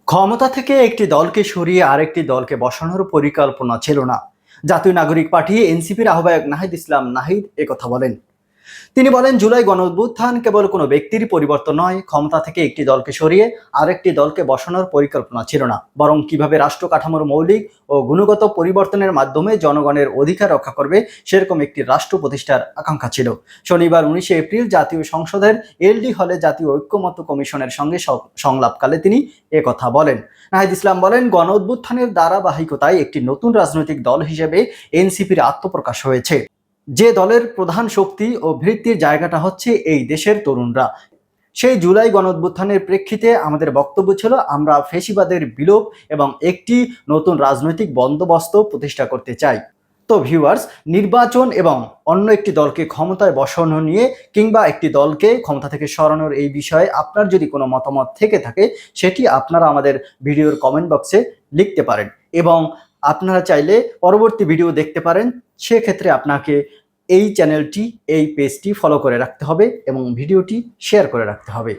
ক্ষমতা থেকে একটি দলকে সরিয়ে আরেকটি দলকে বসানোর পরিকল্পনা ছিল না। জাতীয় নাগরিক পার্টি এনসিপির আহ্বায়ক নাহিদ ইসলাম নাহিদ একথা বলেন। তিনি বলেন, জুলাই গণঅভ্যুত্থান কেবল কোনো ব্যক্তির পরিবর্তন নয়, ক্ষমতা থেকে একটি দলকে সরিয়ে আরেকটি দলকে বসানোর পরিকল্পনা ছিল না, বরং কিভাবে রাষ্ট্র কাঠামোর মৌলিক ও গুণগত পরিবর্তনের মাধ্যমে জনগণের অধিকার রক্ষা করবে সেরকম একটি রাষ্ট্র প্রতিষ্ঠার আকাঙ্ক্ষা ছিল। শনিবার 19 এপ্রিল জাতীয় সংসদের এলডি হলে জাতীয় ঐক্যমত্য কমিশনের সঙ্গে সংলাপকালে তিনি একথা বলেন। নাহিদ ইসলাম বলেন, গণঅভ্যুত্থানের ধারাবাহিকতায় একটি নতুন রাজনৈতিক দল হিসেবে এনসিপির আত্মপ্রকাশ হয়েছে। যে দলের প্রধান শক্তি ও ভিত্তির জায়গাটা হচ্ছে এই দেশের তরুণরা। সেই জুলাই গণঅভ্যুত্থানের প্রেক্ষিতে আমাদের বক্তব্য ছিল, আমরা ফ্যাসিবাদের বিলোপ এবং একটি নতুন রাজনৈতিক বন্দোবস্ত প্রতিষ্ঠা করতে চাই। তো ভিউয়ার্স, নির্বাচন এবং অন্য একটি দলকে ক্ষমতায় বসানো নিয়ে কিংবা একটি দলকে ক্ষমতা থেকে সরানোর এই বিষয়ে আপনার যদি কোনো মতামত থেকে থাকে, সেটি আপনারা আমাদের ভিডিওর কমেন্ট বক্সে লিখতে পারেন এবং আপনারা চাইলে পরবর্তী ভিডিও দেখতে পারেন। সেক্ষেত্রে আপনাকে এই চ্যানেলটি, এই পেজটি ফলো করে রাখতে হবে এবং ভিডিওটি শেয়ার করে রাখতে হবে।